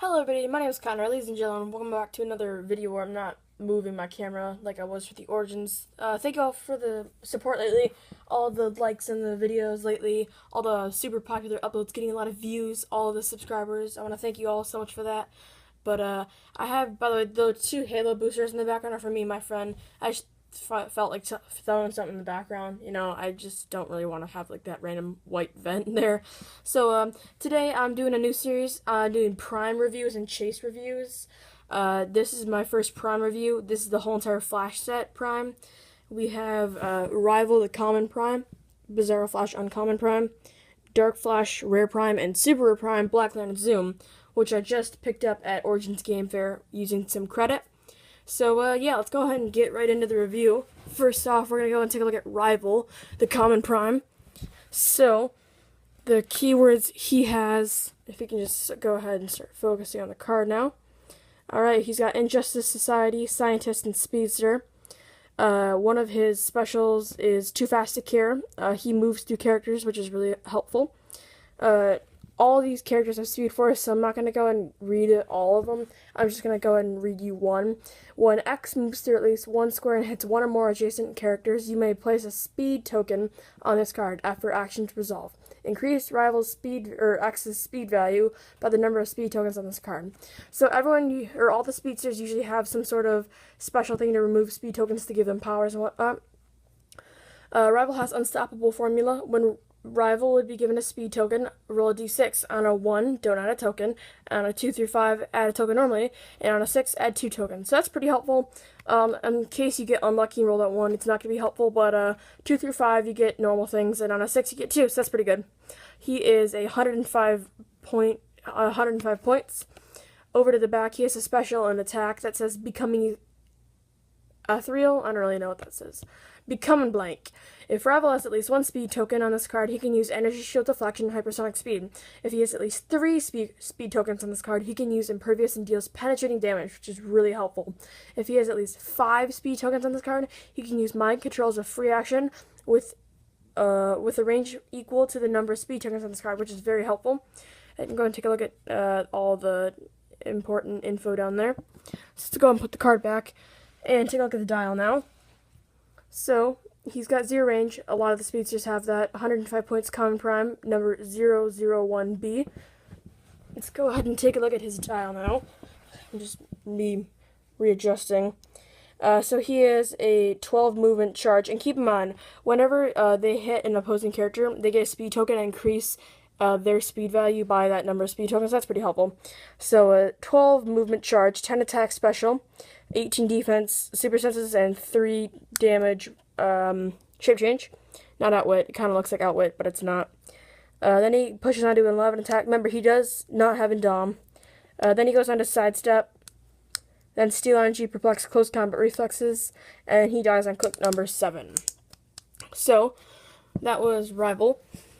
Hello everybody, my name is Connor. Ladies and gentlemen, welcome back to another video where I'm not moving my camera like I was for the Origins. Thank you all for the support lately, all the likes in the videos lately, all the super popular uploads getting a lot of views, all of the subscribers. I want to thank you all so much for that. But I have, by the way, the two Halo boosters in the background are for me and my friend. I just felt like throwing something in the background. You know, I just don't really want to have like that random white vent there. So today I'm doing a new series, doing Prime reviews and Chase reviews. This is my first Prime review. This is the whole entire Flash set Prime. We have Rival, the Common Prime, Bizarro Flash, Uncommon Prime, Dark Flash, Rare Prime, and Super Rare Prime, Black Lantern Zoom, which I just picked up at Origins Game Fair using some credit. So, yeah, let's go ahead and get right into the review. First off, we're going to go and take a look at Rival, the Common Prime. So, the keywords he has, if we can just go ahead and start focusing on the card now. Alright, he's got Injustice Society, Scientist, and Speedster. One of his specials is Too Fast to Care. He moves through characters, which is really helpful. All these characters have Speed Force, so I'm not going to go and read all of them. I'm just going to go ahead and read you one. When X moves through at least one square and hits one or more adjacent characters, you may place a speed token on this card after action to resolve. Increase Rival's speed or X's speed value by the number of speed tokens on this card. So everyone, or all the speedsters usually have some sort of special thing to remove speed tokens to give them powers and whatnot. Rival has Unstoppable formula. When Rival would be given a speed token, roll a d6. On a 1, don't add a token. On a 2 through 5, add a token normally. And on a 6, add 2 tokens. So that's pretty helpful. In case you get unlucky and roll that 1, it's not going to be helpful. But 2 through 5, you get normal things. And on a 6, you get 2. So that's pretty good. He is 105 points. Over to the back, he has a special and attack that says Becoming Ethereal. I don't really know what that says. Becoming blank. If Rival has at least one speed token on this card, he can use Energy Shield Deflection and Hypersonic Speed. If he has at least 3 speed tokens on this card, he can use Impervious and deals penetrating damage, which is really helpful. If he has at least 5 speed tokens on this card, he can use Mind Control as a free action with a range equal to the number of speed tokens on this card, which is very helpful. And go and take a look at all the important info down there. So let's go and put the card back and take a look at the dial now. So, he's got 0 range. A lot of the speedsters have that. 105 points, Common Prime, number 001B. Let's go ahead and take a look at his dial now. I'm just readjusting. So he is a 12 movement charge. And keep in mind, whenever they hit an opposing character, they get a speed token and increase their speed value by that number of speed tokens. That's pretty helpful. So 12 movement charge, 10 attack special, 18 defense, super senses, and 3 damage shape change. Not outwit. It kind of looks like outwit, but it's not. Then he pushes on to an 11 attack. Remember, he does not have Indom. Then he goes on to sidestep. Then Steel Energy, Perplex, Close Combat Reflexes, and he dies on click number 7. So, that was Rival.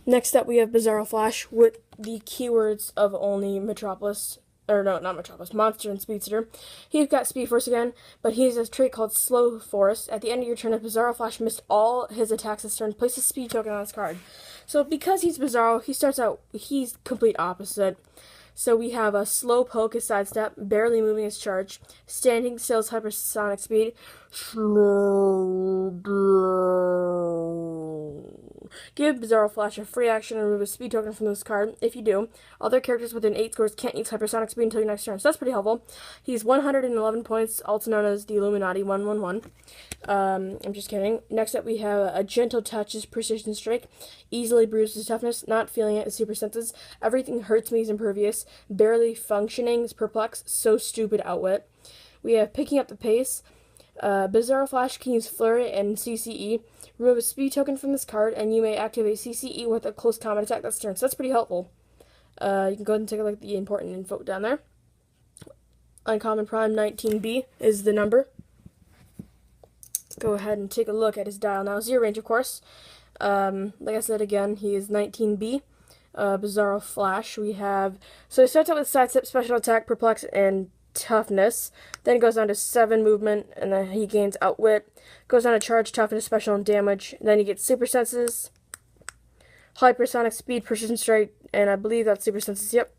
Next up, we have Bizarro Flash with the keywords of only Metropolis. Or no, not Metropolis, Monster and Speedster. He's got Speed Force again, but he has a trait called Slow Force. At the end of your turn, if Bizarro Flash missed all his attacks this turn, place a speed token on his card. So because he's Bizarro, he's complete opposite. So we have a Slow Poke, his sidestep, barely moving his charge, Standing Still's hypersonic speed, slow down. Give Bizarro Flash a free action and remove a speed token from this card. If you do, other characters within 8 scores can't use hypersonic speed until your next turn. So that's pretty helpful. He's 111 points, also known as the Illuminati 111. I'm just kidding. Next up, we have a Gentle Touch, his Precision Strike. Easily bruises toughness, not feeling it, his super senses. Everything hurts me, he's impervious. Barely functioning, is perplex. So stupid, outwit. We have Picking Up the Pace. Bizarro Flash can use Flurry and CCE. Remove a speed token from this card, and you may activate CCE with a close combat attack this turn. So that's pretty helpful. You can go ahead and take a look at the important info down there. Uncommon Prime 19B is the number. Go ahead and take a look at his dial now. 0 range, of course. Like I said again, he is 19B. Bizarro Flash. We have, so he starts out with sidestep, special attack, perplex, and toughness. Then it goes on to 7 movement, and then he gains outwit. Goes on to charge, toughness, special, and damage. And then he gets super senses, hypersonic speed, precision strike, and I believe that's super senses. Yep.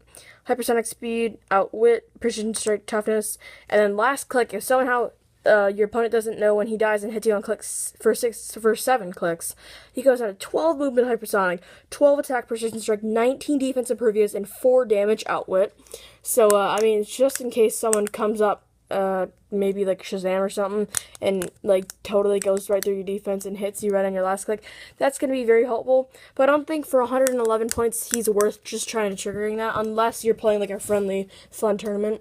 hypersonic speed, outwit, precision strike, toughness, and then last click. If somehow your opponent doesn't know when he dies and hits you on clicks for 7 clicks, he goes on a 12 movement hypersonic, 12 attack, precision strike, 19 defense impervious, and 4 damage outwit. So I mean, just in case someone comes up, maybe like Shazam or something, and like totally goes right through your defense and hits you right on your last click, that's going to be very helpful. But I don't think for 111 points he's worth just trying to triggering that, unless you're playing like a friendly, fun tournament.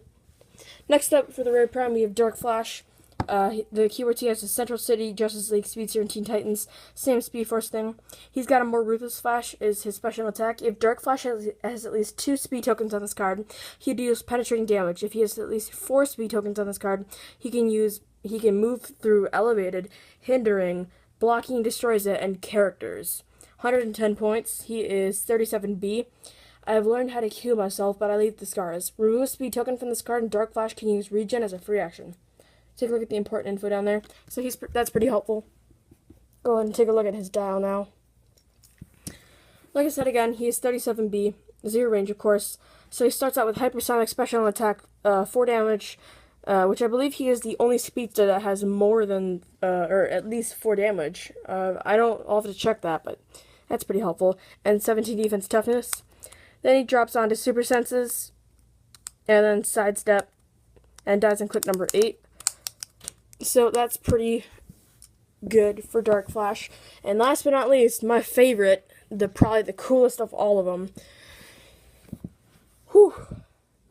Next up for the Rare Prime, we have Heroclix Flash. The keywords he has is Central City, Justice League, Speedster, and Teen Titans. Same Speed Force thing. He's got a more Ruthless Flash is his special attack. If Heroclix Flash has at least 2 speed tokens on this card, he deals penetrating damage. If he has at least 4 speed tokens on this card, he can move through elevated, hindering, blocking, destroys it, and characters. 110 points. He is 37B. I have learned how to heal myself, but I leave the scars. Remove a speed token from this card, and Heroclix Flash can use regen as a free action. Take a look at the important info down there. So that's pretty helpful. Go ahead and take a look at his dial now. Like I said again, he is 37B, 0 range of course. So he starts out with hypersonic special attack, 4 damage, which I believe he is the only speedster that has more than, or at least 4 damage. I'll have to check that, but that's pretty helpful. And 17 defense toughness. Then he drops on to super senses, and then sidestep, and dies on click number 8. So that's pretty good for Heroclix Flash. And last but not least, my favorite, probably the coolest of all of them. Whew.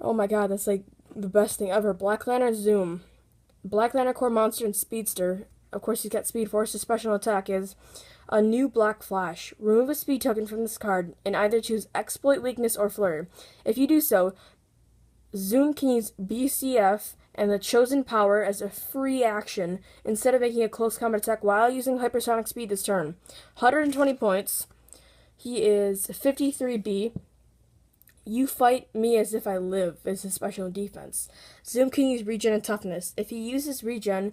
Oh my god, that's like the best thing ever. Black Lantern Zoom. Black Lantern Core Monster and Speedster. Of course, he's got Speed Force. His special attack is a new Black Flash. Remove a speed token from this card and either choose Exploit, Weakness, or Flurry. If you do so, Zoom can use BCF and the Chosen Power as a free action instead of making a close combat attack while using hypersonic speed this turn. 120 points. He is 53B. You fight me as if I live is his special defense. Zoom can use regen and toughness. If he uses regen,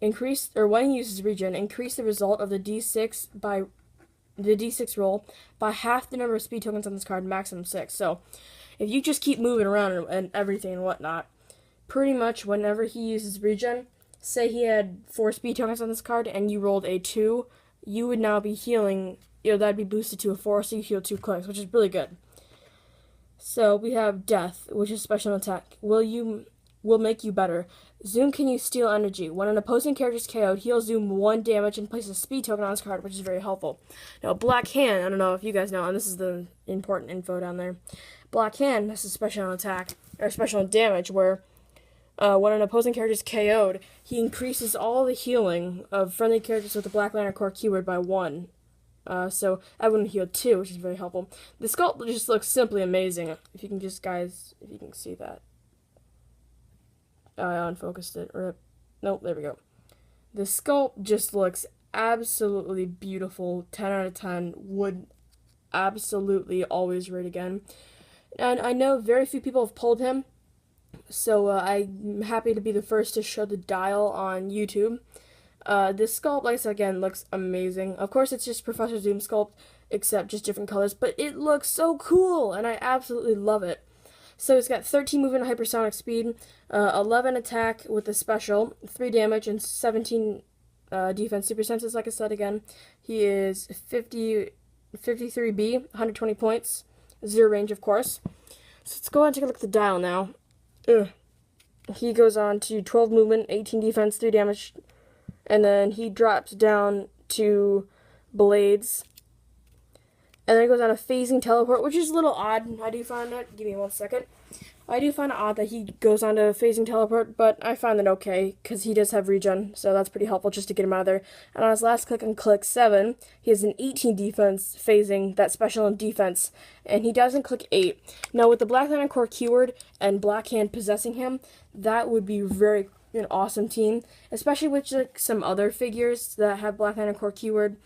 when he uses regen, increase the result of the D6 roll by half the number of speed tokens on this card, maximum 6. So if you just keep moving around and everything and whatnot, pretty much whenever he uses regen, say he had 4 speed tokens on this card and you rolled a 2, you would now be healing, that'd be boosted to a 4, so you heal 2 clicks, which is really good. So we have Death, which is special attack. Will make you better. Zoom can use Steal Energy. When an opposing character is KO'd, heal Zoom 1 damage and place a speed token on his card, which is very helpful. Now, Black Hand, I don't know if you guys know, and this is the important info down there. Black Hand has a special attack, or special damage, where when an opposing character is KO'd, he increases all the healing of friendly characters with the Black Lantern Core keyword by 1. So I wouldn't heal 2, which is very helpful. The sculpt just looks simply amazing. If you can see that. I unfocused it. Nope, there we go. The sculpt just looks absolutely beautiful. 10 out of 10. Would absolutely always rate again. And I know very few people have pulled him, so I'm happy to be the first to show the dial on YouTube. This sculpt, like I said again, looks amazing. Of course, it's just Professor Zoom sculpt, except just different colors, but it looks so cool, and I absolutely love it. So he's got 13 movement and hypersonic speed, 11 attack with the special, 3 damage, and 17 defense super senses, like I said again. He is 53B, 120 points, 0 range, of course. So let's go ahead and take a look at the dial now. He goes on to 12 movement, 18 defense, 3 damage, and then he drops down to Blades. And then he goes on a phasing teleport, which is a little odd. I do find that. Give me 1 second. I do find it odd that he goes on to phasing teleport, but I find it okay, because he does have regen, so that's pretty helpful just to get him out of there. And on his last click on click 7, he has an 18 defense phasing, that special in defense, and he doesn't click 8. Now, with the Black Lantern Core keyword and Black Hand possessing him, that would be very an awesome team, especially with like some other figures that have Black Lantern Core keyword.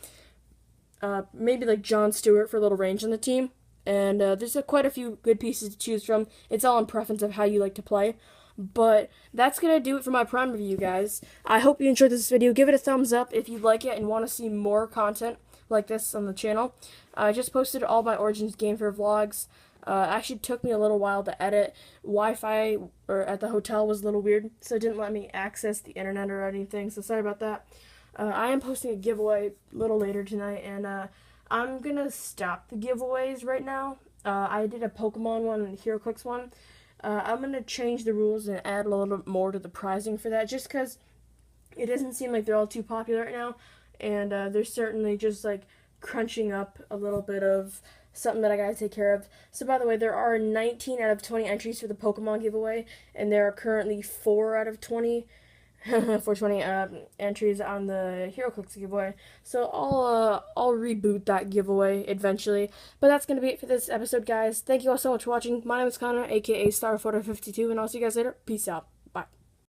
Maybe like John Stewart for a little range on the team. And there's quite a few good pieces to choose from. It's all in preference of how you like to play. But that's going to do it for my Prime review, guys. I hope you enjoyed this video. Give it a thumbs up if you like it and want to see more content like this on the channel. I just posted all my Origins Game Fair vlogs. Actually took me a little while to edit. Wi-Fi or at the hotel was a little weird, so it didn't let me access the internet or anything, so sorry about that. I am posting a giveaway a little later tonight, and I'm gonna stop the giveaways right now. I did a Pokemon one and a Heroclix one. I'm gonna change the rules and add a little bit more to the prizing for that, just because it doesn't seem like they're all too popular right now, and they're certainly just like crunching up a little bit of something that I gotta take care of. So by the way, there are 19 out of 20 entries for the Pokemon giveaway, and there are currently 4 out of 20 420 entries on the HeroClix giveaway. So I'll reboot that giveaway eventually. But that's gonna be it for this episode, guys. Thank you all so much for watching. My name is Connor, aka Starphoto52, and I'll see you guys later. Peace out.